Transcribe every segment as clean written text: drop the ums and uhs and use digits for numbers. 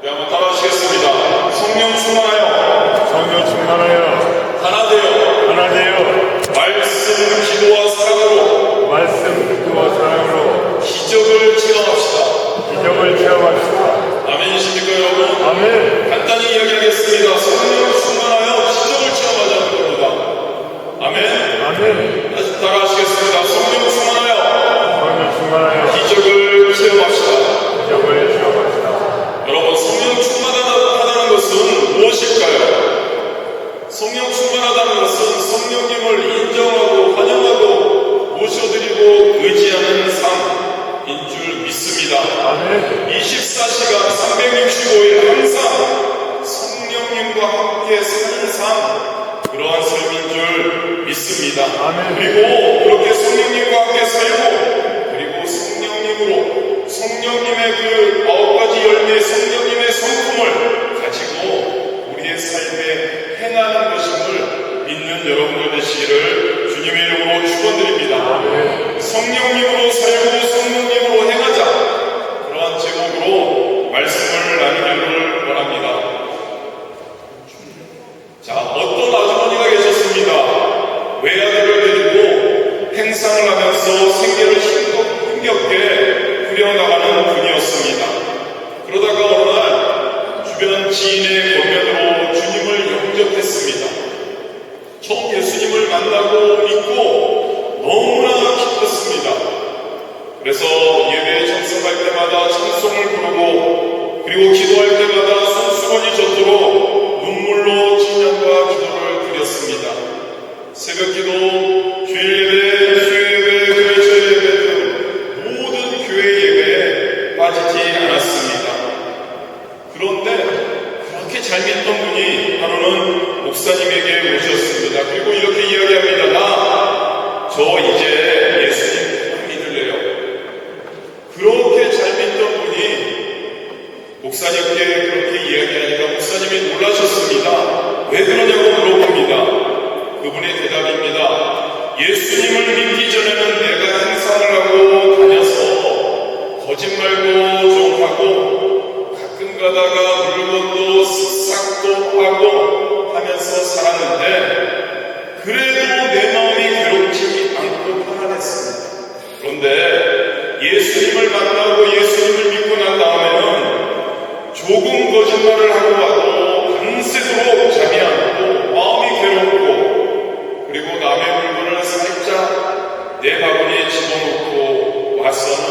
네, 한번 따라하시겠습니다. 성령 충만하여 성령 충만하여 하나 되어 하나 되어 말씀, 기도와 사랑으로 말씀, 기도와 사랑으로 기적을 체험합시다. 기적을 체험합시다. 아멘이십니까 여러분? 아멘. 간단히 이야기하겠습니다. 성령 충만하여 기적을 체험하자는 겁니다. 아멘. 아멘. 다시 따라하시겠습니다. 성령 충만하여 성령 충만하여 기적을 체험합시다. 기적을 체험합시다. 여러분, 성령 충만하다는 것은 무엇일까요? 성령 충만하다는 것은 성령님을 인정하고 환영하고 모셔드리고 의지하는 삶인 줄 믿습니다. 아멘. 24시간 365일 항상 성령님과 함께 사는 삶, 그러한 삶인 줄 믿습니다. 아멘. 그리고 그렇게 성령님과 함께 살고, 그리고 성령님의 그 9가지 열매, 성령님의 성품을 가지고 우리의 삶에 행하는 것임을 믿는 여러분들 되시기를 주님의 이름으로 축원드립니다. 아멘. 성령님으로 살고 성령님으로 행하자, 그러한 제목으로 말씀을 나누기를 원합니다. 자, 어떤 아주머니가 계셨습니다. 외아들을 데리고 행상을 하면서 생계를 힘겹게 꾸려나가는 분이었습니다. 그러다가 어느 날 주변 지인의 권면으로 주님을 영접했습니다. 처음 예수님을 만나고 믿고 너무나 기뻤습니다. 그래서 예배에 참석할 때마다 찬송을 부르고, 그리고 기도할 때마다 손수건이 젖도록 눈물로 찬양과 기도를 드렸습니다. 새벽기도, 주일 예배, 수요 예배, 교회처 예배 등 모든 교회 예배에 빠지지 않았습니다. 그런데 그렇게 잘 믿던 분이 하루는 목사님에게 오셨습니다. 그리고 이렇게 이야기합니다. 저 이제 예수님 믿을래요. 그렇게 잘 믿던 분이 목사님께 그렇게 이야기하니까 목사님이 놀라셨습니다. 왜 그러냐고 물어봅니다. 그분의 대답입니다. 예수님을 믿기 전에는 내가 행상을 하고 다녀서 거짓말도 좀 하고 가끔 가다가 물건도 습삭도 하고 하면서 살았는데, 그래도 내 마음이 괴롭지 않고 편안했습니다. 그런데 예수님을 만나고 예수님을 믿고 난 다음에는 조금 거짓말을 하고 와도 밤새도록 잠이 안 오고 마음이 괴롭고, 그리고 남의 물건을 살짝 내 바구니에 집어넣고 와서는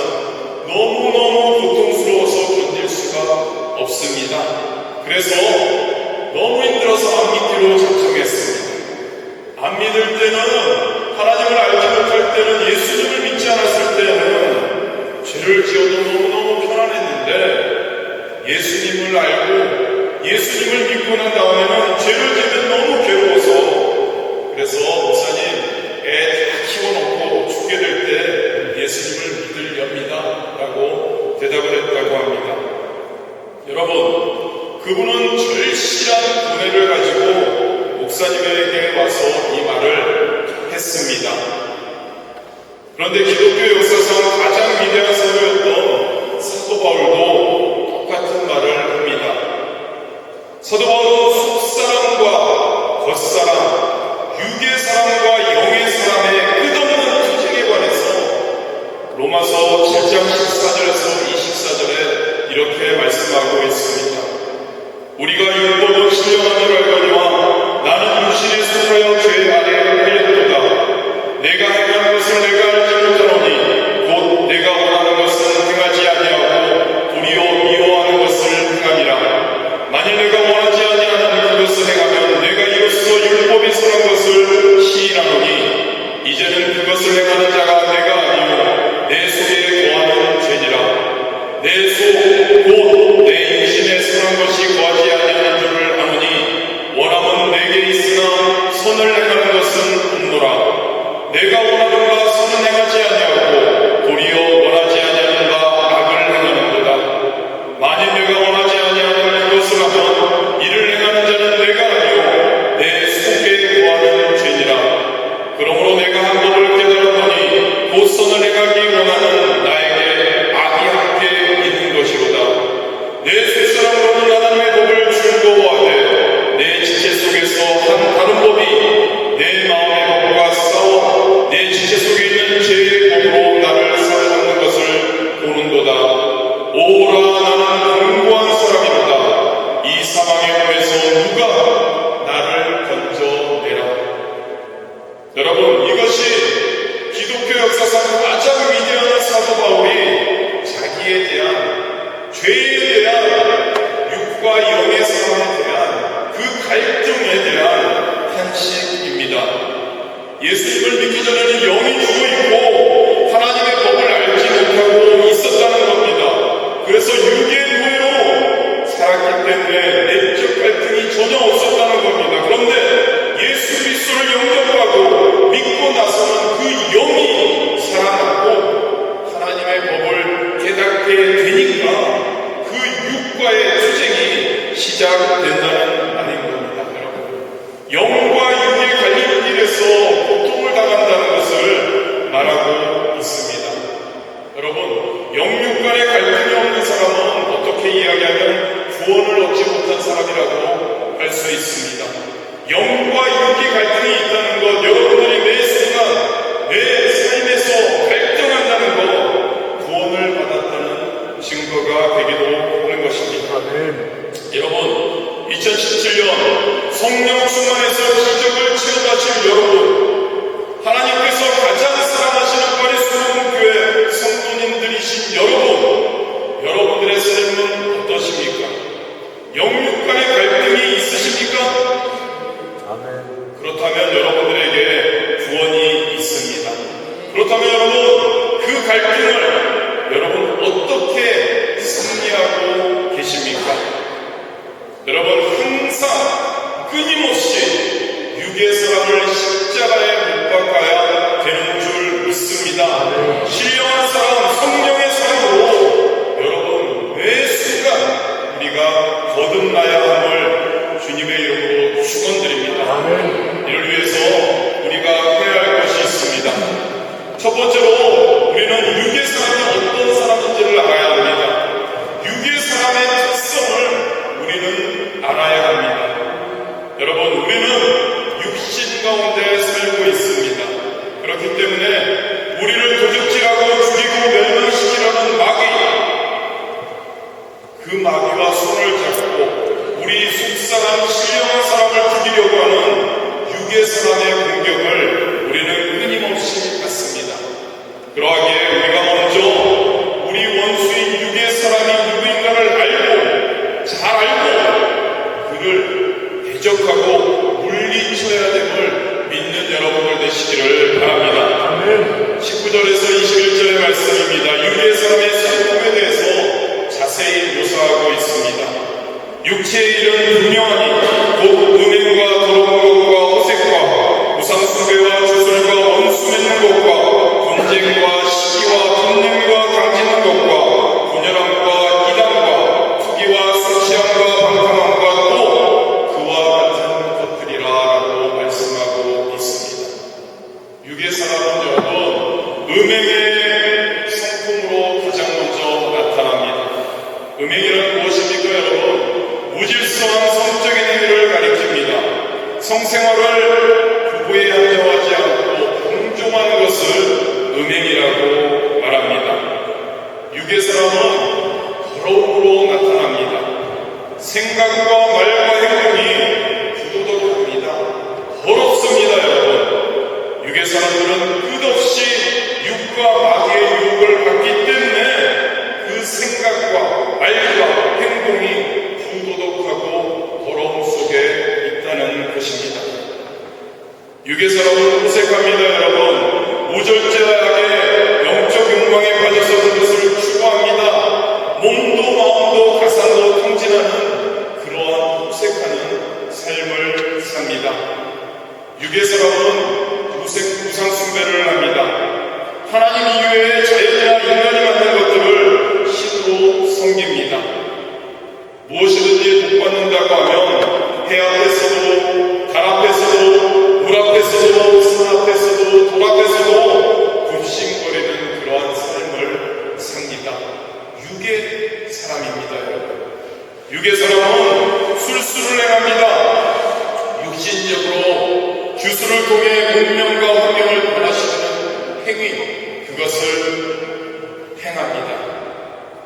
너무너무 고통스러워서 견딜 수가 없습니다. 그래서 너무 힘들어서 안 믿기로 작정했습니다. 안 믿을 때는, 하나님을 알지 못할 때는, 예수님을 믿지 않았을 때는 죄를 지어도 너무너무 편안했는데, 예수님을 알고 예수님을 믿고 난 다음에는 죄를 지면 너무 괴로워서, 그래서 목사님, 애 다 키워놓고 죽게 될 때 예수님을 믿으렵니다 라고 대답을 했다고 합니다. 여러분, 그분은 절실한 고뇌를 가지고 목사님에게 와서 이 말을 했습니다. 그런데 기독교 역사상 가장 위대한 사도였던 사도 바울도 똑같은 말을 합니다. 사도 바울은 속사람과 겉사람, 육의 사람과 영의 사람의 끝없는 투쟁에 관해서 로마서 7장 14절에서 24절에 이렇게 말씀하고 있습니다. 우리가 율법은 신령한 줄 알거니와 나는 육신에 속하여 죄 아래에 팔렸도다. 내가 행한 것을 내가 알지 못하노니 곧 내가 원하는 것은 행하지 아니하고 도리어 미워하는 것을 행함이라. 만일 내가 원하지 아니하는 그것을 행하면 내가 이로써 율법이 선한 것을 시인하노니 이제는 그것을 행하는 자가 내가 아니요 내 속에 거하는 죄니라. 내 속 곧 내 육신에 선한 것이 거하지 아니하는 줄을 아노니 원함은 내게 있으나 선을 행하는 것은 없노라. 내가 원하는 바 선은 행하지 아니하고 도리어 원하지 아니하는 바 악을 행하는도다. 만일 내가 원하지 아니하는 그것을 하면 이를 행하는 자는 내가 아니요 내 속에 거하는 죄니라. 그러므로 내가 한 법을 깨달았더니 곧 선을 행하기 원하는 나에게 악이 함께 있는 것이로다. 내 속사람으로는 가게 되니까 그 육과의 투쟁이 시작된다는 말인 겁니다, 여러분. 영과 육의 갈림길에서 고통을 당한다는 것을 말하고 있습니다. 여러분, 영육 간의 갈등이 없는 사람은 어떻게 이야기하면 구원을 얻지 못한 사람이라고 할 수 있습니다. 영과 육의 갈등이 있다는 것, 여러분들이 매 순간 내 삶에서 갈등한다는 것, 구원을 받았다는 증거가 되기도 하는 것입니다. 여러분, 2017년 성령 충만에서 기적을 체험하실 여러분, 하나님께서 가장 사랑하시는 파리수목교회 성도님들이신 여러분들의 삶은 어떠십니까? 영육 간의 갈등이 있으십니까? 그렇다면 여러분들에게 구원이 있습니다. 그렇다면 여러분, 그 갈등을 여러분 어떻게 승리하고 계십니까? 여러분, 항상 끊임없이 육의 사람을 십자가에 못 박아야 되는 줄 믿습니다. 신령한 사람, 성령의 사람으로 여러분 매 순간 우리가 거듭나야 함을 주님의 이름으로 축원드립니다. 이를 위해서 우리가 해야 할 것이 있습니다. 첫 번째로 우리는 육의 사람이 어떤 사람인지를 알아야 합니다. 육의 사람의 특성을 우리는 알아야 합니다. 여러분, 우리는 육신 가운데 살고 있습니다. 그렇기 때문에 우리를 도적질하고 죽이고 멸망시키려는 마귀, 그 마귀와 손을 잡고 우리 속상한 신령한 사람을 죽이려고 하는 육의 사람의 공격을 우리는 끊임없이 받습니다. 그러하기에 우리가 먼저 우리 원수인 육의 사람이 누구인가를 알고, 잘 알고 그를 대적하고 물리쳐야 됨을 믿는 여러분들 되시기를 바랍니다. 19절에서 21절의 말씀입니다. 육의 사람의 성품에 대해서 자세히 묘사하고 있습니다. 육체의 일은 분명하니 곧 음행과 더러운 것과 호색과 우상숭배와 주술과 원수 맺는 것과 분쟁과 시기와 분냄과 강진한 것과 분열함과 이단과 투기와 수치함과 방탕함과 또 그와 같은 것들이라라고 말씀하고 있습니다. 육의 사람은 여러분 음행의 성품으로 가장 먼저 나타납니다. 음행이란 무엇입니까, 여러분? 무질서한 성적인 행위를 가리킵니다. 성생활을 부부에 한정하지 않고 공정한 것을 음행이라고 말합니다. 육의 사람은 더러움으로 나타납니다. 생각과 말과 행동이 부도덕합니다. 더럽습니다, 여러분. 육의 사람들은 끝없이 육과 마귀의 유혹을 받기 때문에 그 생각과 말과 행동이 부도덕하고 더러움 속에 있다는 것입니다. 육의 사람은 호색합니다, 여러분. 우절제하게 영적 욕망에 빠져서 그것을 추구합니다. 몸도 마음도 가산도 통진하는 그러한 호색하는 삶을 삽니다. 육의 사람은 우상숭배를 합니다. 하나님 이외에 자연이나 인간이 만든 것들을 신으로 섬깁니다. 무엇이든지 복받는다고 하면 해 앞에서도 달 앞에서도 물 앞에서도 산 앞에서도 돌 앞에서도 굽신거리는 그러한 삶을 삽니다. 육의 사람입니다, 여러분. 육의 사람은 술수를 행합니다. 육신적으로 주술을 통해 운명과 환경을 변화시키는 행위, 그것을 행합니다.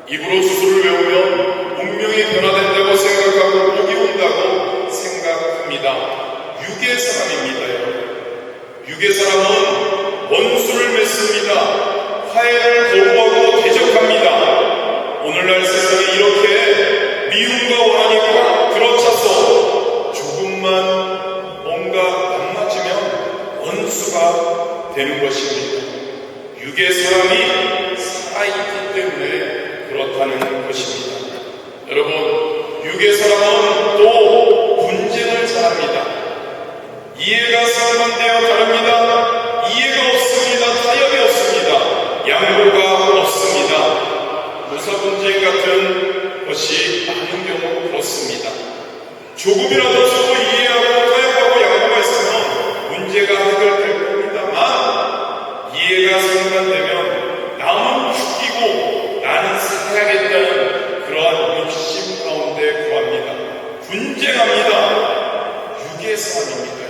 입으로 주술을 외우면 운명이 변화된다고 생각하고 복이 온다고 생각합니다. 육의 사람입니다, 여러분. 육의 사람은 원수를 맺습니다. 화해를 거부하고 대적합니다. 오늘날 세상에 이렇게 미움과 원한이 꽉 들어차서 조금만 뭔가 안 맞으면 원수가 되는 것입니다. 육의 사람이 살아있기 때문에 그렇다는 것입니다. 여러분, 육의 사람은 또 분쟁을 잘합니다. 이해가 상반되어 다릅니다. 이해가 없습니다. 타협이 없습니다. 양보가 없습니다. 무섭게 조금이라도 서로 이해하고 타협하고 양보했으면 문제가 해결될 겁니다만, 이해가 상반되면 남은 죽이고 나는 살아야겠다는 그러한 욕심 가운데 구합니다. 분쟁합니다. 육의 사람입니다.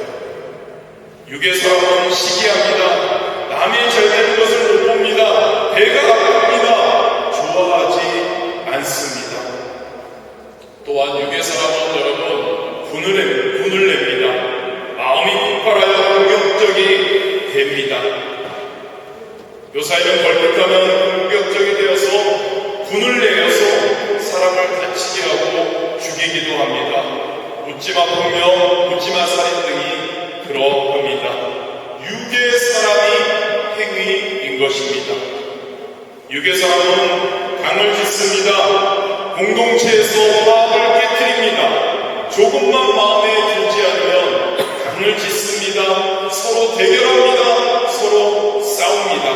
육의 사람은 시기합니다. 남이 잘 되는 것을 못 봅니다. 배가 아픕니다. 좋아하지 않습니다. 또한 육의 사람은 여러분 분을 냅니다. 마음이 폭발하여 공격적이 됩니다. 요사이는 걸핏하면 공격적이 되어서 분을 내어서 사람을 다치게 하고 죽이기도 합니다. 묻지마 폭력, 묻지마 살인 등이 그러합니다. 육의 사람이 행위인 것입니다. 육의 사람은 강을 짓습니다. 공동체에서 화합을 깨뜨립니다. 조금만 마음에 들지 않으면 강을 짓습니다. 서로 대결합니다. 서로 싸웁니다.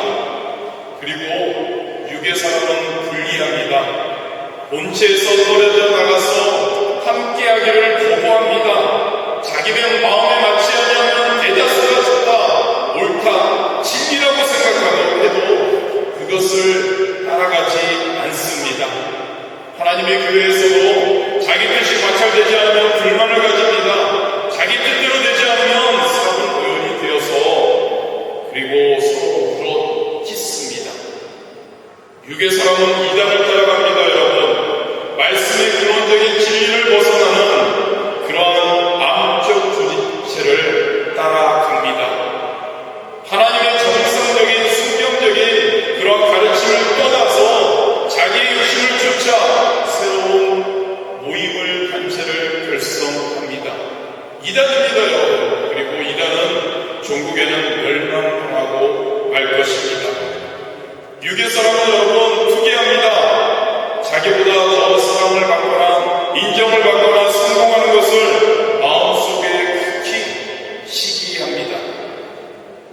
그리고 육의 사람은 분리합니다. 본체에서 떨어져 나가서 함께하기를 거부합니다. 자기는 마음에 맞지 않으면 대다수가 좋다, 옳다, 진리라고 생각하고 해도 그것을 따라가지 않습니다. 하나님의 교회에서도 자기 뜻이 관찰되지 않으면 불만을 가집니다. 자기 뜻대로 되지 않으면 사분오연이 되어서 그리고 서로 찢습니다. 육의 사람은 이단을 따라갑니다. 여러분, 말씀의 근원적인 진리를 벗어나는 그러한 암적 부딪체를 따라갑니다. 하나님의 정상적인 성경적인 그런 가르침을 떠나서 자기의 욕심을 쫓아 새로운 모임을 단체를 결성합니다. 이단입니다. 여러분. 그리고 이단은 종국에는 멸망하고 말 것입니다. 육의 사람은 여러분 투기합니다. 자기보다 더 사랑을 받거나 인정을 받거나 성공하는 것을 마음속에 극히 시기합니다.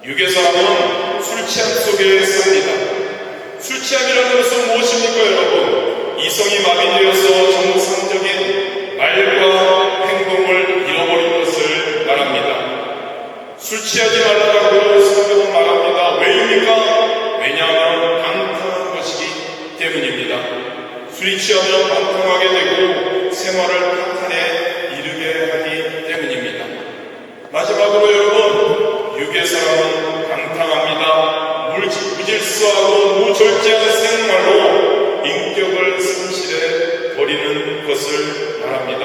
육의 사람은 술 취함 속에 삽니다. 술 취함이라는 것은 무엇입니까, 여러분? 이성이 마비되어서 정상적인 말과 행동을 잃어버린 것을 말합니다. 술 취하지 말라고 성경은 말합니다. 왜입니까? 왜냐하면 방탕한 것이기 때문입니다. 술이 취하면 방탕하게 되고 생활을 파탄에 이르게 하기 때문입니다. 마지막으로 여러분, 육의 사람은 방탕합니다. 무질서하고 무절제한 생활로 인격을 상실해 버리는 것을 말합니다.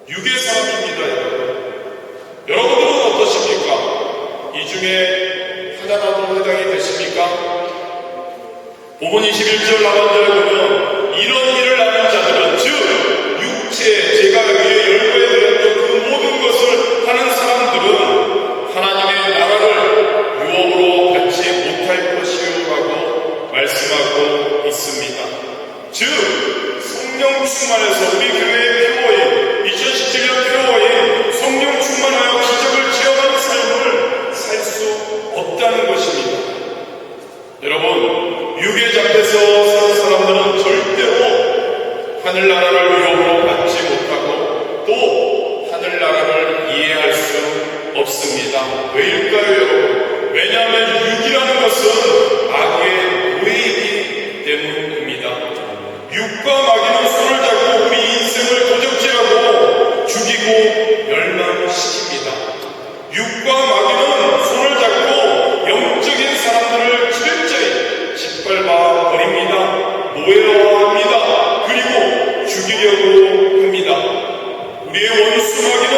육의 사람입니다. 여러분들은 어떠십니까? 이 중에 하나라도 해당이 되십니까? 본문 21절 하반절에 보면 이런 일을 하는 자들은 즉 육체 제가 위에 열거해 드렸던 그 모든 것을 하는 사람들은 하나님의 나라를 유업으로 받지 못할 것이요라고 말씀하고 있습니다. 즉 성령 충만해서 우리 교회의 표어인 2017년 표어인 성령 충만하여 기적을 체험하는 삶을 살 수 없다는 것입니다. 여러분, 육에 잡혀서 사는 사람들은 절대로 하늘나라를 위협으로 받지 못하고 또 하늘나라를 이해할 수 없습니다. 왜일까요, 여러분? 왜냐하면 육이라는 것은 악의 노예이기 때문입니다. 육과 마귀는 손을 잡고 우리 인생을 도적질하고 죽이고 멸망시킵니다. 육과 마귀는 손을 잡고 영적인 사람들을 철저히 짓밟아 버립니다. 노예화합니다. 그리고 죽이려고 합니다. 우리의 원수 마귀는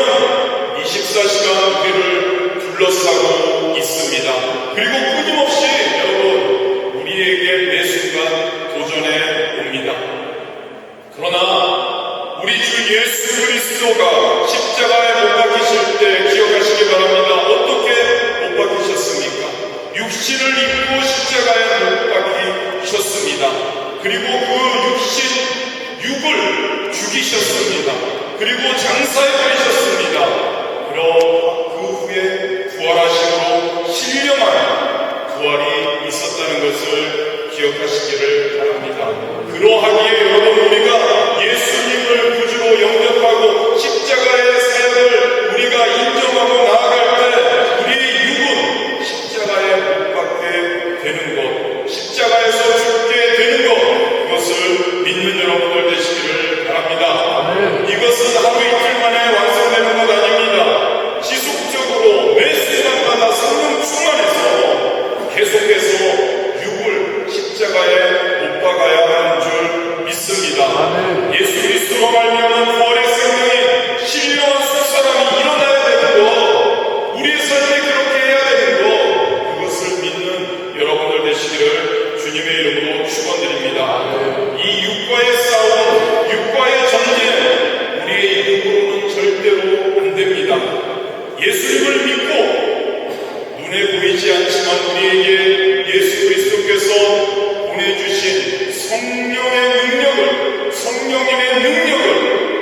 24시간 우리를 둘러싸고 있습니다. 그리고 끊임없이 여러분 우리에게 매 순간 도전해 옵니다. 그러나 우리 주 예수 그리스도가 십자가에 못 박히실 때 기억하시기 바랍니다. 어떻게 못 박히셨습니까? 육신을 입고 십자가에 못 박히셨습니다. 그리고 그 육을 죽이셨습니다. 그리고 장사해 버리셨습니다. 그럼 그 후에 부활하심으로 신령한 부활이 있었다는 것을 기억하시기를 바랍니다. 그러하기에 여러분, 우리가 예수님을 구주로 영접하고 십자가의 사역을 우리가 인정하고 나아갈 때 우리의 육은 십자가에 못 박게 되는 것, 십자가에서 죽게 되는 것, 그것을 믿는 여러분들 되시기를 바랍니다. 이것은 하루 이틀 만에 완성되는 것 아닙니다. 지속적으로 매 순간마다 성령 충만해서 계속해서 육을 십자가에 못 박아야 하는 줄 믿습니다. 예수 그리스도로 말미암은 부활의 생명이 신령한 숫사람이 일어나야 되는 것, 우리의 삶이 그렇게 해야 되는 것, 그것을 믿는 여러분들 되시기를 주님의 이름으로 축원드립니다. 이 육과의 싸움, 육과의 전쟁, 우리의 육으로는 절대로 안 됩니다. 예수님을 믿고 눈에 보이지 않지만 우리에게 예수 그리스도께서 보내주신 성령님의 능력을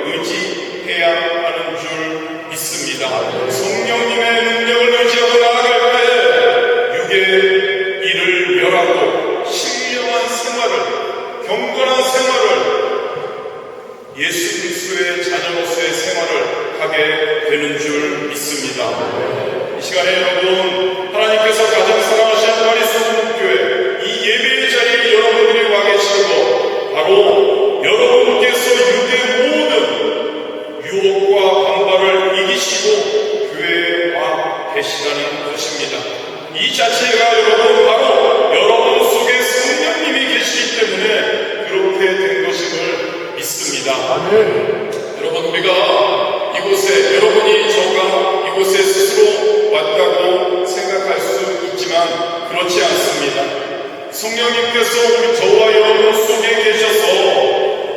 의지해야 하는 줄 믿습니다. 성령님의 능력을 의지하고 나아갈 때 육의 일을 멸하고 신령한 생활을, 경건한 생활을, 예수 그리스도의 자녀로서의 생활을 하게 되는 줄 믿습니다. 이 시간에 여러분, 하나님께서 가장 사랑하시는 마리수목교회 이 예배의 자리에 여러분들이 와 계시는 것, 바로 여러분께서 육의 모든 유혹과 반발을 이기시고 교회에 와 계시다는 것입니다. 이 자체가 여러분, 바로 여러분 속에 성령님이 계시기 때문에 그렇게 된 것임을 믿습니다. 여러분, 우리가 이곳에, 여러분이 저가 이곳에 스스로 왔다고 생각할 수 있지만 그렇지 않습니다. 성령님께서 우리 저와 여러분 속에 계셔서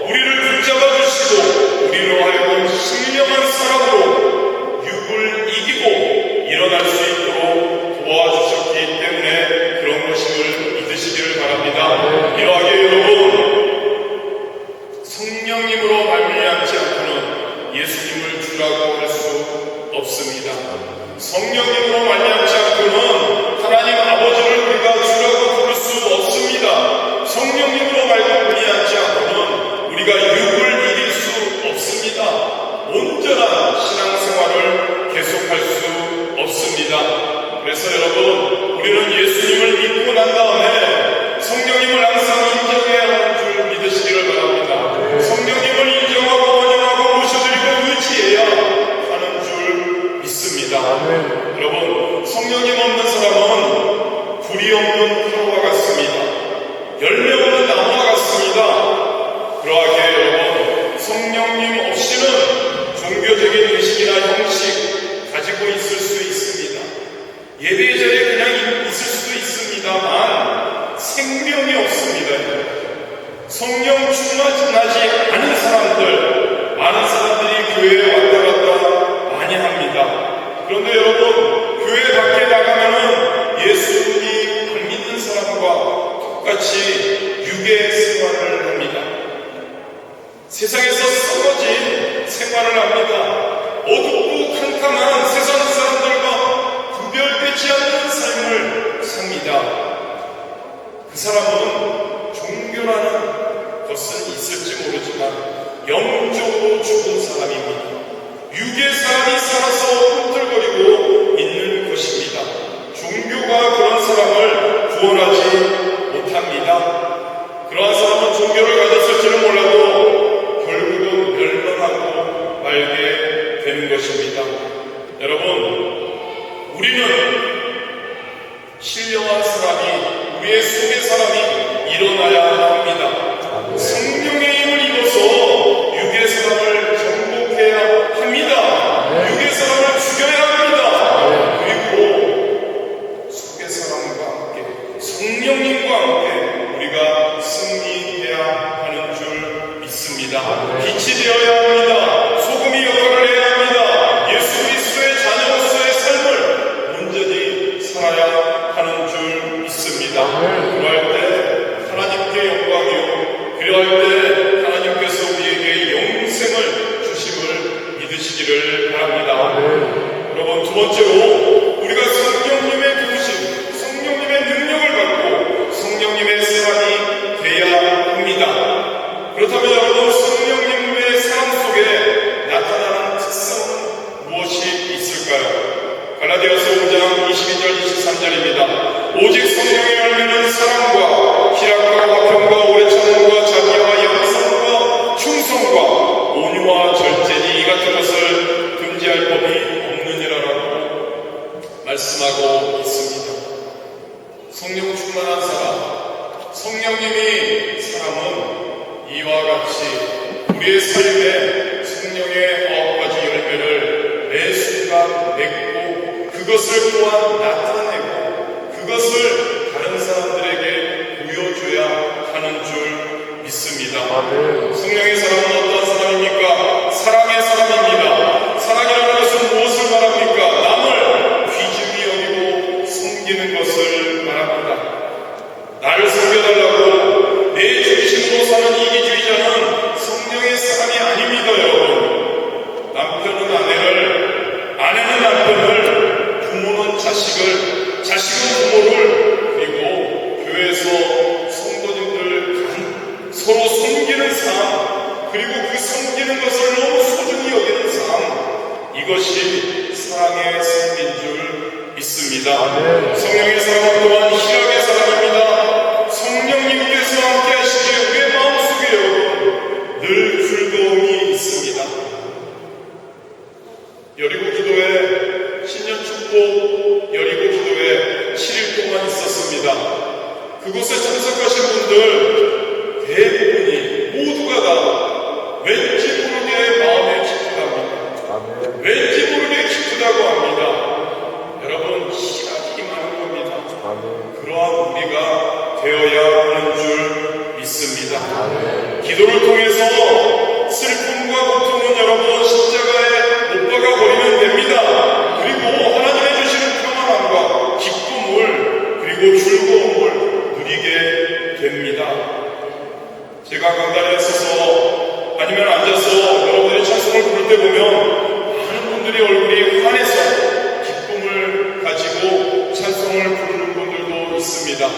우리를 붙잡아 주시고 우리로 하여금 신령한 사람으로 육을 이기고 일어날 수 있도록 도와주셨기 때문에 그런 것임을 믿으시기를 바랍니다. 이러하게 여러분, 성령님으로 말미암지 않고는 예수님을 주라고 할 수 없습니다. 성령님으로 말미암지 않고는 하나님 아버지를 우리가 주라고 부를 수 없습니다. 성령님으로 말미암지 않고는 우리가 육을 이길 수 없습니다. 온전한 신앙생활을 계속할 수 없습니다. 그래서 여러분, 우리는 예수님을 믿고 난 다음에 성령님을 항상 인정해야 하는 줄 믿으시기를 바랍니다. 성령님을 인정하고 원영하고 모셔드리고 의지해야 하는 줄 믿습니다. 여러분, 성령님 없는 사람은 불이 없는 화로와 같습니다. 열매 없는 나무와 같습니다. 그러하게 여러분, 성령님 없이는 종교적인 의식이나 형식 가지고 있을 수 있습니다. 예배 자리에 그냥 있을 수도 있습니다만 생명이 없습니다. 성령 충만하지 않은 사람들, 많은 사람들이 교회에 왔다 갔다 많이 합니다. 그런데 여러분, 교회 밖에 나가면은 예수님이 안 믿는 사람과 똑같이 육의 생활을 합니다. 세상에서 썩어진 생활을 합니다. 어둡고 캄캄한 세상 사람들과 구별되지 않는 삶을 삽니다. 그 사람은 종교라는 것은 있을지 모르지만 영적으로 죽은 사람입니다. 육의 사람이 살아서 꿈틀거리고 있는 것입니다. 종교가 그런 사람을 구원하지 못합니다. 그러한 사람은 종교를 가졌을지는 몰라도 결국은 멸망하고 말게 되는 것입니다. 여러분, 우리는 신령한 사람이, 우리의 속의 사람이 일어나야 합니다. 성령의 힘을 입어서 육의 사람을 정복해야 합니다. 육의 사람을 죽여야 합니다. 그리고 속의 사람과 함께, 성령님과 함께 우리가 승리해야 하는 줄 믿습니다. 빛이 되어야 합니다. 소금이 역할을 해야 합니다. 예수 그리스도의 자녀로서의 삶을 온전히 살아야 하는 줄 믿습니다. 그럴 때 하나님께 영광이요, 그럴 때 하나님께서 우리에게 영생을 주심을 믿으시기를 바랍니다. 여러분, 두 번째로 우리가 성령님의 도우심, 성령님의 능력을 받고 성령님의 사랑이 사랑과 희락과 화평과 오래 참음과 자비와 양성과 충성과 온유와 절제니 이 같은 것을 금지할 법이 없느니라라고 말씀하고 있습니다. 성령 충만한 사람, 성령님이 사람은 이와 같이 우리의 삶에 성령의 9가지 열매를 매 순간 맺고 그것을 또한 나타내고 그것을 다른 사람들에게 보여줘야 하는 줄 믿습니다. 성령의 사람은 어떤 사람입니까? 사랑의 사람입니다. 사랑이라는 것은 무엇을 말합니까? 남을 귀중히 여기고 섬기는 것을 말합니다. 나를 섬겨달라고 내 중심으로 사는 이기주의자는 성령의 사람이 아닙니다, 여러분. 남편은 아내를, 아내는 남편을, 부모는 자식을, 자식은 부모를, 그리고 교회에서 성도님들 서로 섬기는 삶, 그리고 그 섬기는 것을 너무 소중히 여기는 삶, 이것이 사랑의 삶인 줄 믿습니다. 성령의 사랑은 또한 희락의 사랑입니다. 성령님께서 함께 하시기에 우리의 마음속에 여러분 늘 즐거움이 있습니다. 여리고 기도회 신년축복 여리고 기도회 7일 동안 있었습니다. 그곳에 참석하신 분들 대부분이 모두가 다 왠지 모르게 마음에 기쁘답니다. 왠지 모르게 기쁘다고 합니다. 여러분 희락이 많은 겁니다. 그러한 우리가 되어야 하는 줄 믿습니다. 기도를 통해서 슬픔과 고통은 여러분 십자가에 못 박아 버리면 됩니다. 그리고 하나님의 주시는 평안함과 기쁨을 그리고 즐거움을 누리게 됩니다. 제가 강단에 서서 아니면 앉아서 여러분들이 찬송을 부를 때 보면 많은 분들이 얼굴이 환해서 기쁨을 가지고 찬송을 부르는 분들도 있습니다.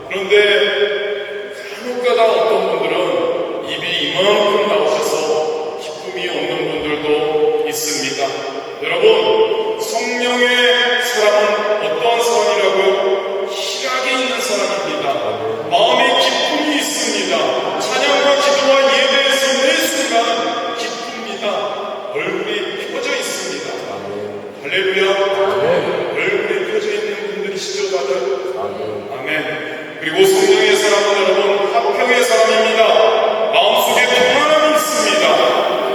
그런데 간혹가다 어떤 분들은 입이 이만큼 나오셔서 기쁨이 없는 분들도 있습니다. 여러분 성령의 사람은 어떠한 사람이라고요? 희락이 있는 사람입니다. 마음에 기쁨이 있습니다. 찬양과 기도와 예배에서 매 순간 기쁩니다. 얼굴이 펴져 있습니다. 할렐루야. 얼굴이 펴져 있는 분들이시죠, 다들? 아멘. 그리고 성령의 사람은 여러분 화평의 사람입니다. 마음속에 평안함이 있습니다.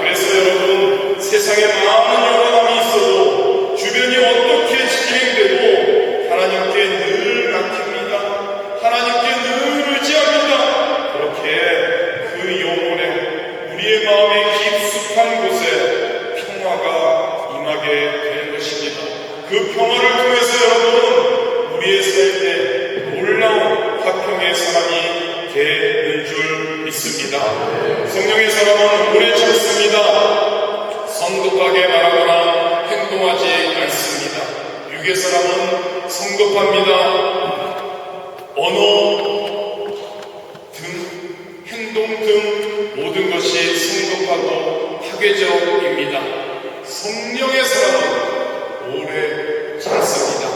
그래서 여러분 세상에 많은 연약함이 있어도 주변이 어떻게 진행돼도 하나님께 늘 맡깁니다. 하나님께 늘 의지합니다. 그렇게 그 영혼에 우리의 마음의 깊숙한 곳에 평화가 임하게 되는 것입니다. 그 평화를 통해서 여러분 우리의 삶에 놀라운 화평의 사람이 되는 줄 믿습니다. 성령의 사람은 오래 참습니다. 성급하게 말하거나 행동하지 않습니다. 육의 사람은 성급합니다. 언어 등 행동 등 모든 것이 성급하고 파괴적입니다. 성령의 사람은 오래 참습니다.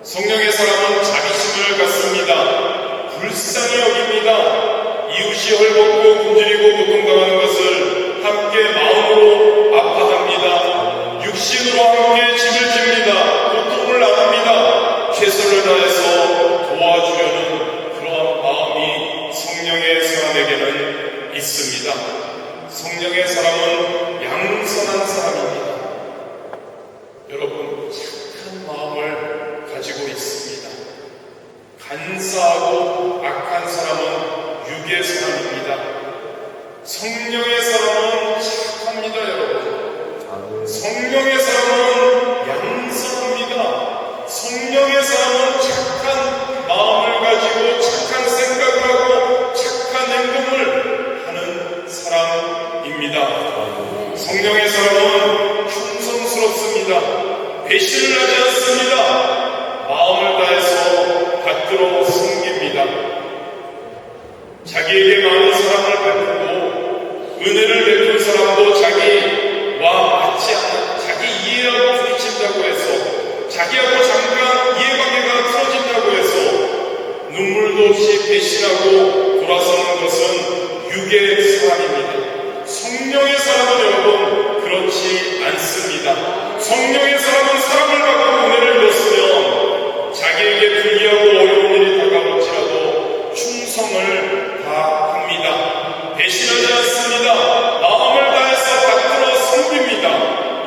성령의 사람은 자비심을 갖습니다. 불쌍히 여깁니다. 이웃이 헐벗고 굶주리고 고통당하는 것을 함께 마음으로 아파합니다. 육신으로 함께 짐을 집니다. 고통을 나눕니다. 최선을 다해서 도와주려는 그러한 마음이 성령의 사람에게는 있습니다. 성령의 사람은 양선한 사람입니다. 여러분 착한 마음을 가지고 있습니다. 간사하고 악한 사람은 육의 사람입니다. 성령의 사람은 착합니다, 여러분. 성령의 사람은 양선합니다. 성령의 사람은 착한 마음을 가지고 착한 생각을 하고 착한 행동을 하는 사람입니다. 성령의 사람은 충성스럽습니다. 배신을 하지 않습니다. 마음을 다해서 받들어 섬깁니다. 자기에게 많은 사랑을 베푸고 은혜를 베푼 사람도 자기와 맞지 않는 자기 이해하고 부딪힌다고 해서 자기하고 잠깐 이해관계가 틀어진다고 해서 없이 배신하고 돌아서는 것은 육의 사람입니다. 성령의 사람은 여러분 그렇지 않습니다. 성령의 사람은 사랑을 받고 은혜를 입었으면 자기에게 불리하고 어려운 일이 다가올지라도 충성을 다합니다. 배신하지 않습니다. 마음을 다해서 받들어 섬깁니다.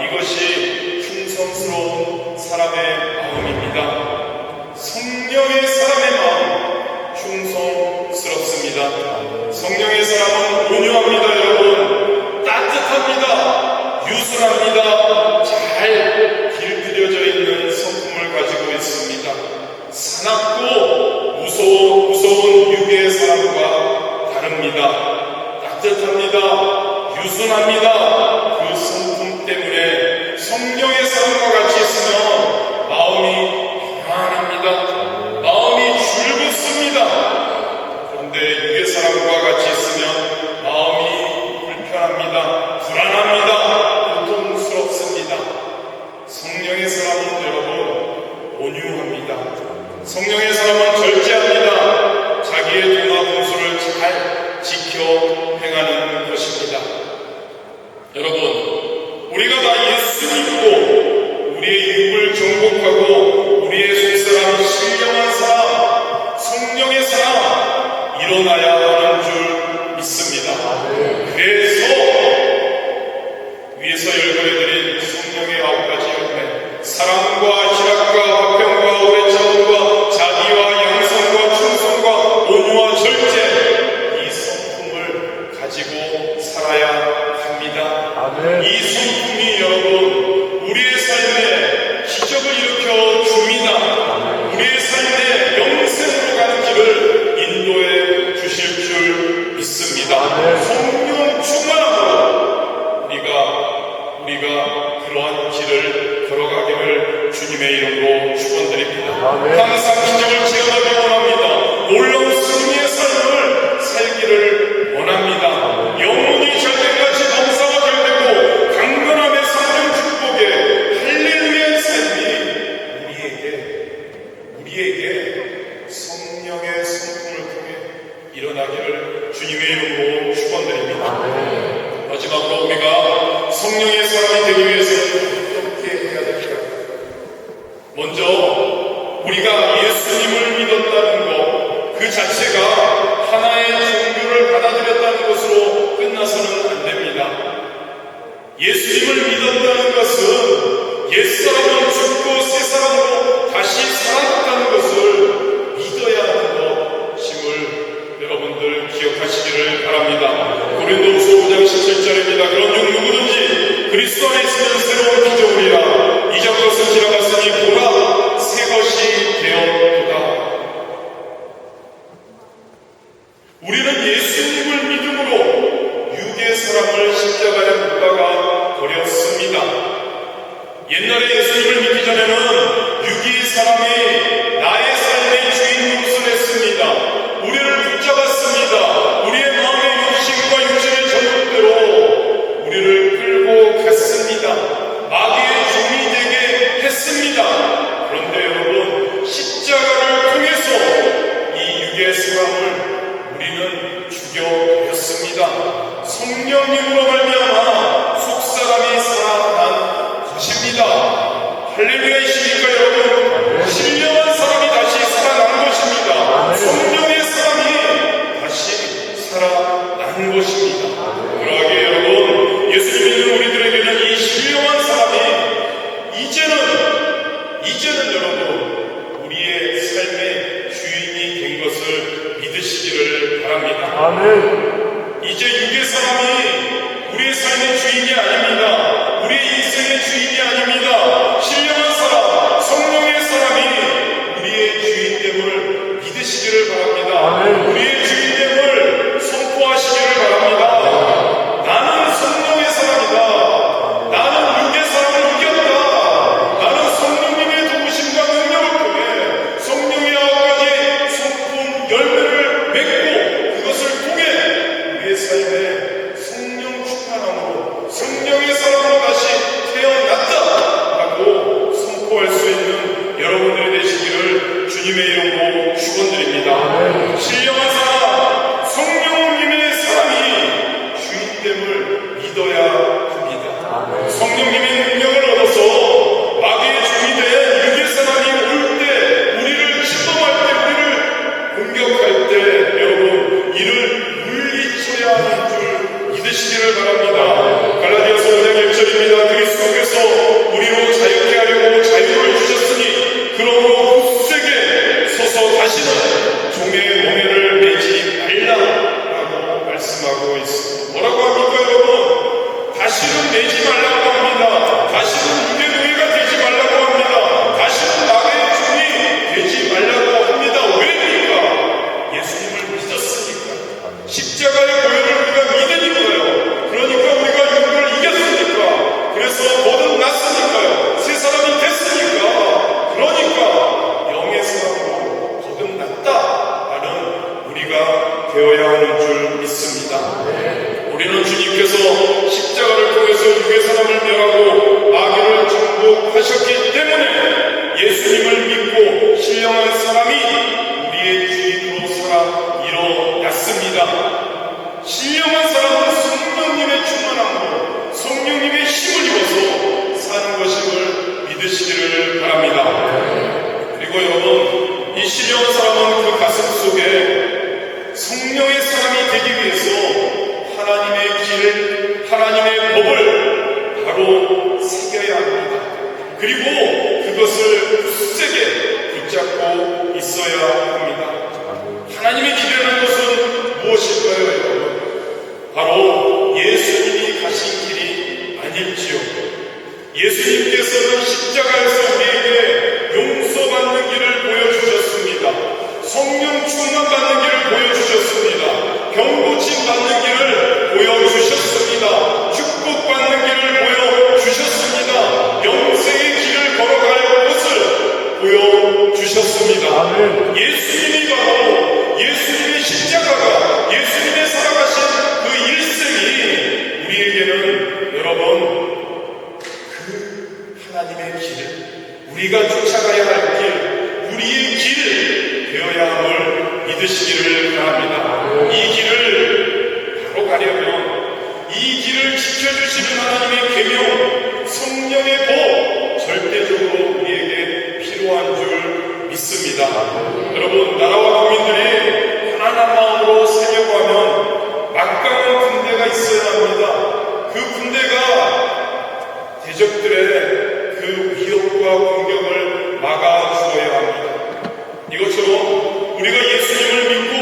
이것이 충성스러운 사람의 마음입니다. 성령의 사람의 마음 충성스럽습니다. 성령의 사람은 온유합니다. 여러분 따뜻합니다. 유순합니다. 잘 길들여져 있는 성품을 가지고 있습니다. 사납고 무서운 육의 사람과 다릅니다. 따뜻합니다. 유순합니다. 그 성품 때문에 성령의 사람과 같이 있으면 마음이 편안합니다. 마음이 즐겁습니다. 그런데 육의 사람과 같이 있으면 마음이 불편합니다. 불안합니다. 고통스럽습니다. 성령의 사람은 여러분 온유합니다. 성령의 사람은 절제합니다. 자기의 도나 분수를 잘 지켜 행하는 것입니다. 여러분, 우리가 다 예수 믿고 우리의 육을 정복하고 우리의 속사람 신령한 사람, 성령의 사람 일어나야 하는 줄 믿습니다. 그래서 위에서 열거해드린 성령의 9가지 열매, 사랑과 희락과 화평과 오래 참음과 자비와 양성과 충성과 온유와 절제, 이 성품을 가지고 살아야 합니다. 이 성품이 여러분 우리의 삶에 기적을 일으켜 줍니다. 우리의 삶에 영생으로 가는 길을 인도해 주실 줄 믿습니다. 성령 충만함으로 우리가 그러한 길을 걸어가기를 주님의 이름으로 축원드립니다. 항상 기적을 체험하기 원합니다. 놀라운 승리의 삶을 살기를 원합니다. 영혼이 절대까지 범사가 절대고 강건함의 성령 축복에 할렐루야의 삶이 우리에게 성령의 성품을 통해 일어나기를 주님의 이름으로 축원드립니다. 마지막으로 우리가 성령의 사람이 되기 위해서는 어떻게 해야 될까? 먼저 우리가 예수님을 믿었다는 것, 그 자체가 하나의 종교를 받아들였다는 것으로 끝나서는 안 됩니다. 예수님을 믿었다는 것은 옛사람은 죽고 새사람으로 다시 살아났다는 것을 믿어야 하는 것임을 여러분들 기억하시기를 바랍니다. 고린도후서 5장 17절입니다. 그런 중 누구든지 그리스도 안에 있으면 새로운 피조물이라 이전 것은 지나갔으니 보라 새 것이 되었도다. 우리는 예수님을 믿음으로 육의 사람을 십자가에 못 박아 버렸습니다. 옛날에 예수님을 믿기 전에는 육의 사람이 나의 삶의 주인 노릇을 했습니다. 우리를 붙잡았습니다. 우리의 마음의 욕심과 육신의 정욕대로 우리를 끌고 갔습니다. 마귀의 종이 되게 했습니다. 그런데 여러분, 십자가를 통해서 이 육의 사람을 우리는 죽여버렸습니다. 성령님으로 말미암아 속사람이 살아난 것입니다. 할렐루야이십니까 여러분? 신령한 사람이 다시 살아난 것입니다. 성령의 사람이 다시 살아난 것입니다. 그러하게 여러분, 예수를 믿는 우리들에게는 이 신령한 사람이 이제는 여러분 우리의 삶의 주인이 된 것을 믿으시기를 바랍니다. 이제 육의 사람이 우리의 삶의 주인이 아닙니다. 우리의 인생의 주인이 아닙니다. 신령한 사람, 성령의 사람이 우리의 주인됨을 믿으시기를 바랍니다. 우리의 주인됨을 선포하시기를 바랍니다. 나는 성령의 사람이다. 나는 육의 사람을 이겼다. 나는 성령님의 도우심과 능력을 통해 성령의 9가지 성품 열매를 맺고 그것을 통해 우리의 삶에 성령 충만함으로 성령의 사람으로 다시 태어났다라고 통해서 우리로 자유케 하려고 자유를 주셨으니 그러므로 굳세게 서서 다시는 종의 멍에를 매지 말라라고 말씀하고 있습니다. 뭐라고 합니까 여러분? 다시는 매지 말라고 합니다. 다시는 육의 노예가 되지 말라고 합니다. 다시는 나의 종이 되지 말라고 합니다. 왜입니까? 예수님을 믿었으니까. 십자가의 보혈을 우리가 믿으니까요. 그러니까 우리가 육을 이겼으니까. 그래서 뭐든 났으니까요. 새 사람이 됐으니까. 그러니까 영의 사람으로 거듭 났다라는 우리가 되어야 하는 줄 믿습니다. 우리는 주님께서 십자가를 통해서 육의 사람을 멸하고 마귀를 정복하셨기 때문에 예수님을 믿고 신령한 사람이 우리의 주인으로 살아 일어났습니다. 신령한 사람은 성령님의 충만함으로 성령님의 힘을 입어서 사는 것임을 믿으시기를 바랍니다. 그리고 여러분, 이 신령한 사람은 그 가슴 속에 성령의 사람이 되기 위해서 하나님의 길, 하나님의 법을 바로 새겨야 합니다. 그리고 그것을 굳세게 붙잡고 있어야 합니다. 하나님의 길이라는 것은 무엇일까요, 여러분? 바로 예수님이 가신 길이 아닐지요. 예수님께서는 십자가에서 우리에게 용서받는 길을 보여주셨습니다. 성령 충만받는 길을 보여주셨습니다. 병고침 받는 길을 보여주셨습니다. 축복받는 길을 보여주셨습니다. 영생의 길을 걸어갈 것을 보여주셨습니다. 아멘. 예수님이 바로 예수님의 십자가가 예수님의 살아가신 그 일생이 우리에게는 여러분 그 하나님의 길, 우리가 쫓아가야 할 길, 우리의 길 되어야 함을 믿으시기를 바랍니다. 이 길을 바로 가려면 이 길을 지켜주시는 하나님의 계명, 성령의 복 절대적으로 우리에게 필요한 줄 믿습니다. 여러분, 나라와 국민들이 편안한 마음으로 살려고 하면 막강한 군대가 있어야 합니다. 그 군대가 대적들의 그 위협과 공격을 막아주어야 합니다. 이것처럼 우리가 예수님을 믿고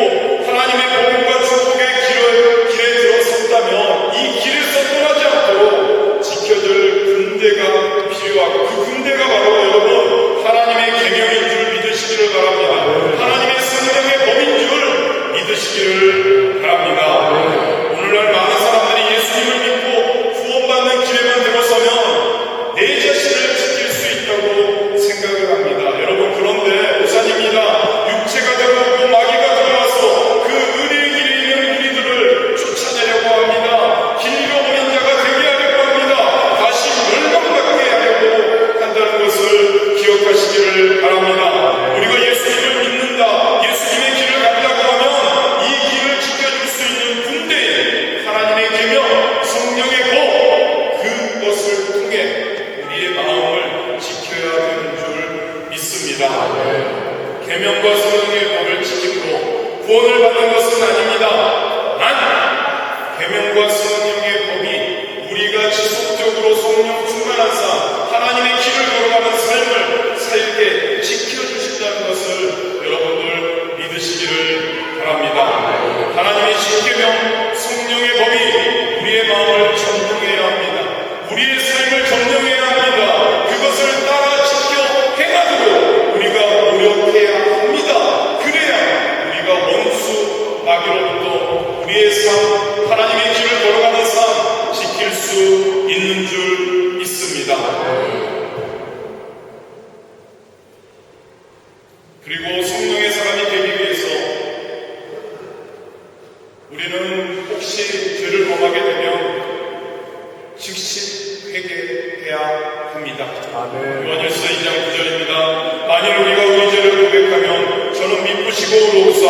하나님의 복음과 축복의 길에 들어섰다면 이 길에서 떠나지 않도록 지켜줄 군대가 필요하고 그 군대가 바로 여러분 하나님의 계명인 줄 믿으시기를 바랍니다. 하나님의 성령의 법인 줄 믿으시기를 바랍니다. 오늘날 많은 사람들이 예수님을 믿고 구원받는 길에만 들어서면 내 자신을 지킬 수 있다고 생각을 합니다. 여러분, 그런데 우산입니다. 육체가 되고 마귀가 들어와서 그 은혜의 길에 있는 우리들을 쫓아내려고 합니다. 길잃어버린 자가 되게 하려고 합니다. 다시 멸망받게 하려고 한다는 것을 기억하시기를 바랍니다. 우리가 예수님을 믿는다, 예수님의 길을 간다고 하면 이 길을 지켜줄 수 있는 군대에 하나님의 계명, 성령의 법, 그것을 통해 우리의 마음을 지켜야 되는 줄 믿습니다. 계명과 성령의 법을 지킴으로 구원을 받는 것은 아닙니다. 단 계명과 성령의 법이 우리가 지속적으로 성령 충만한 삶, 하나님의 길을 걸어가는 삶을 살게 지켜주신다는 것을 여러분들 믿으시기를 바랍니다. 하나님의 십계명, 성령의 법이 우리의 마음을 점령해야 합니다. 우리의 삶을 점령해야 합니다. 그것을 따라 지켜 행하도록 우리가 노력해야 합니다. 그래야 우리가 원수 마귀로부터 우리의 삶, 하나님의 길을 걸어가는 삶 지킬 수 있는 줄 믿습니다. 그리고 성령의 사람이 되기 위해서 우리는 혹시 죄를 범하게 되면 즉시 회개해야 합니다. 요한일서 2장 9절입니다. 만일 우리가 우리 죄를 고백하면 저는 미쁘시고 의로우사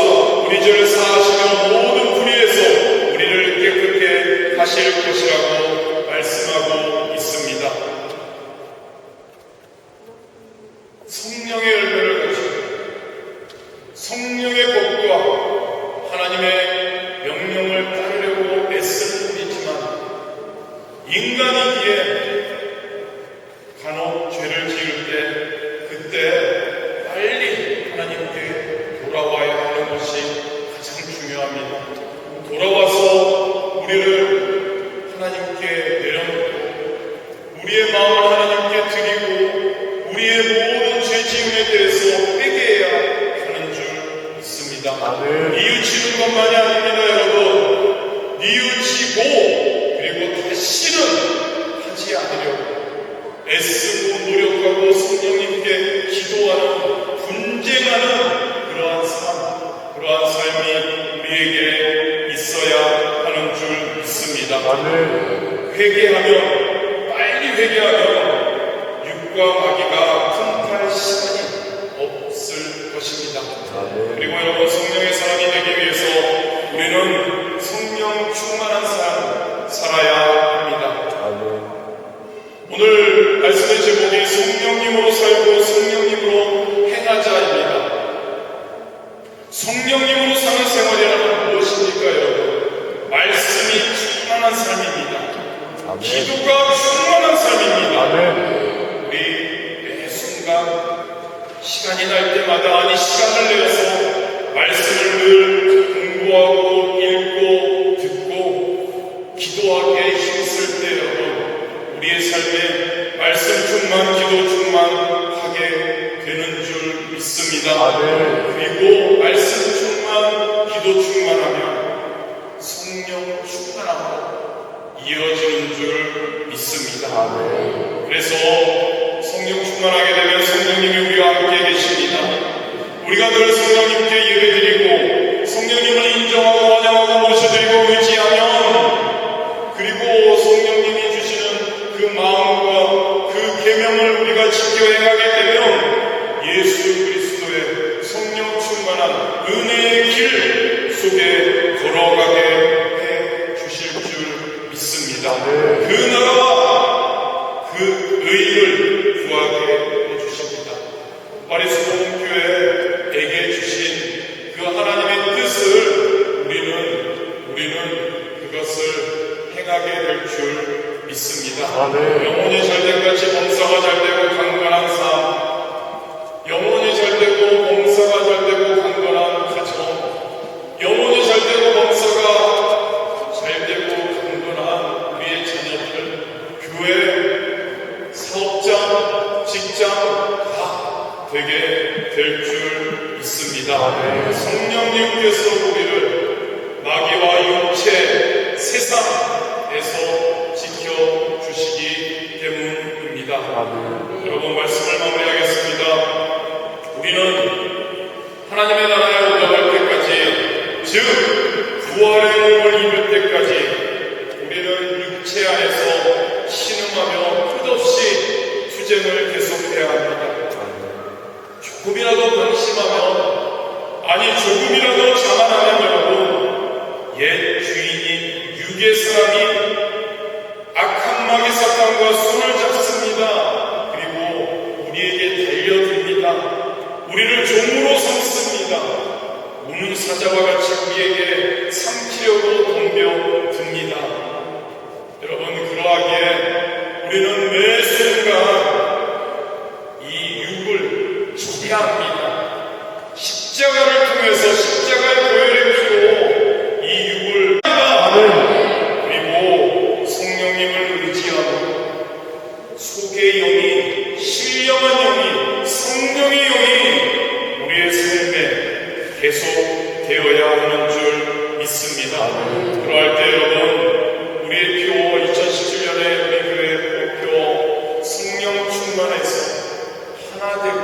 우리 죄를 사하시며 모든 불의에서 우리를 깨끗게 하실 것이라고 말씀하고 있습니다. 성령의 열매를 가지고 성령의 법과 하나님의 명령을 따르려고 애쓰는 뿐이지만 인간이기에 것만이 아닙니다, 여러분. 뉘우치고 그리고 다시는 하지 않으려고 애쓰고 노력하고 성령님께 기도하는 분쟁하는 그러한 삶이 우리에게 있어야 하는 줄 믿습니다. 아멘. 회개하면 빨리 회개하면 육과 마귀가 분할 시간이 없을 것입니다. 그리고 여러분, 성령의 사람이 되기 위해서 우리는 성령 충만한 삶 살아야 합니다. 오늘 말씀의 제목이 성령님으로 살고 성령님으로 행하자입니다. 성령님으로 사는 생활이라는 무엇입니까, 여러분? 말씀이 충만한 삶입니다. 기도가 충만한 삶입니다. 우리 매 순간 시간이 날 때마다 시간을 내어서 말씀을 늘 공부하고 읽고 듣고 기도하기에 힘쓸 때 여러분, 우리의 삶에 말씀 충만, 기도 충만하게 되는 줄 믿습니다. 그리고 말씀 충만, 기도 충만하면 성령 충만함으로 이어지는 줄 믿습니다. 그래서 성령 충만하게 되면 성령님이 우리와 함께 계십니다. 우리가 늘 성령님께 예배드리고 성령님을 인정하고 환영하고 모셔드리고 의지하면, 그리고 성령님이 주시는 그 마음과 그 계명을 우리가 지켜 행하게 되면 예수 그리스도의 성령 충만한 은혜의 길 속에 걸어가게 해 주실 줄 믿습니다. 그 나라와 그 의를 구하게 해주십니다. 마리수봉교회에게 주신 그 하나님의 뜻을 우리는 그것을 행하게 될 줄 믿습니다. 영혼이 잘 때까지 범사가 잘 되고 강건한 삶, 영혼이 잘 되고 범사가 잘 되고 강건한 가정, 영혼이 잘 되고 범사가 잘 되고 강건한 우리의 자녀들, 교회, 사업장, 직장 다 되게 될 줄 믿습니다. 성령님께서 우리를 마귀와 육체, 세상에서 지켜주시기 때문입니다. 여러분, 말씀을 마무리하겠습니다. 우리는 하나님의 나라에 올라갈 때까지, 즉 부활의 몸을 입을 때까지 우리는 육체 안에서 신음하며 끝없이 투쟁을 계속해야 합니다. 조금이라도 방심하면, 조금이라도 자만하면 여러분, 옛 주인인 육의 사람이 악한 마귀 사탄과 손을 잡습니다. 그리고 우리에게 달려듭니다. 우리를 종으로 삼습니다. 우는 사자와 같이 우리에게 삼키려고 덤벼듭니다. 여러분, 그러하기에 우리는 매 순간 이 육을 죽여야 합니다. 십자가를 통해서, 십자가의 보혈의 피로 이 육을 그리고 성령님을 의지하고 속의 영이, 신령한 영이, 성령의 영이 우리의 삶에 계속 되어야 하는 줄 믿습니다. 그러할 때 여러분, 우리의 표 2017년에 우리 교회 목표 성령 충만해서 하나 되고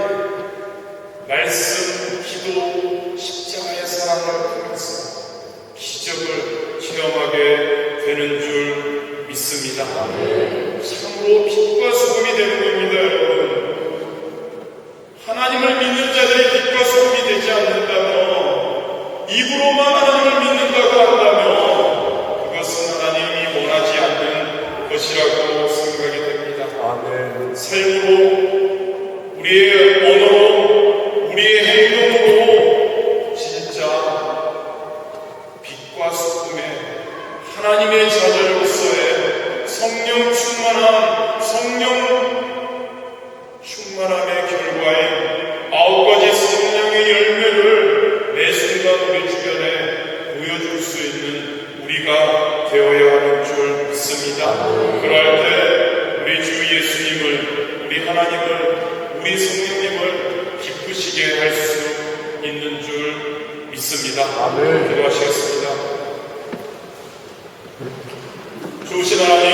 말씀, 기도, 십자가의 사랑을 통해서 기적을 체험하게 되는 줄 믿습니다. 참으로 빛과 소금이 되는 겁니다, 여러분. 하나님을 믿는 자들이 빛과 소금이 되지 않는다면, 입으로만 하나님을 믿는다고 한다면 그것은 하나님이 원하지 않는 것이라고 생각이 됩니다. 삶으로, 우리의 언어로, 우리의 행동으로 진짜 빛과 소금의 하나님의 자녀로서의 성령 충만함의 결과인 9가지 성령의 열매를 매 순간 우리 주변에 보여줄 수 있는 우리가 되어야 하는 줄 믿습니다. 그럴 때 우리 주 예수님을, 우리 하나님을, 우리 성령님을 기쁘시게 할 수 있는 줄 믿습니다. 기도하시겠습니다. 인도하시겠습니다. 좋으신 하나님,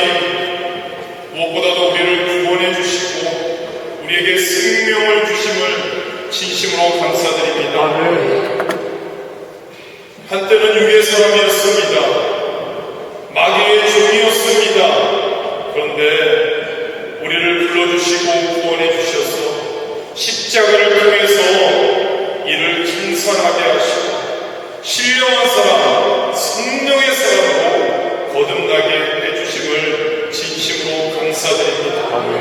무엇보다도 우리를 구원해 주시고 우리에게 생명을 주심을 진심으로 감사드립니다. 아멘. 한때는 유괴 사람이었습니다. 마귀의 종이었습니다. 그런데 우리를 불러주시고 구원해 주셔서 십자가를 통해서 이를 칭찬하게 하시고 신령한 사람, 성령의 사람으로 거듭나게 해주심을 진심으로 감사드립니다. 아멘.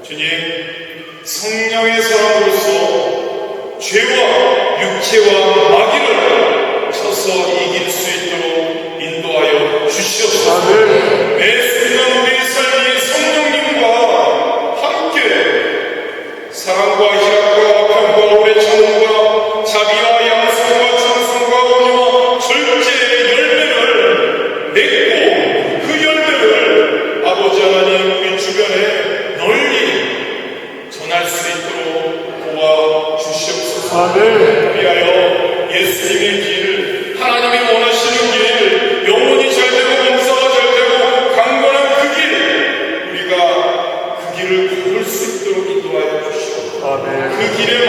주님, 성령의 사람으로서 죄와 육체와 마귀를 쳐서 이길 수 있도록 인도하여 주시옵소서. 아멘. 매 순간 우리의 삶이 성령님과 함께 사랑과 희락과 평과 오래 참음과 자비와 양성과 찬송과 온유와 절제의 열매를 맺고 그 열매를 아버지 하나님 우리 주변에 널리 전할 수 있도록 도와주시옵소서. 아멘. 위하여 예수님의 길, 하나님이 원하시는 길, 영혼이 잘 되고 범사가 잘 되고 강건한 그 길, 우리가 그 길을 걸을 수 있도록 인도하여 주시옵소서. 아멘. 그 길에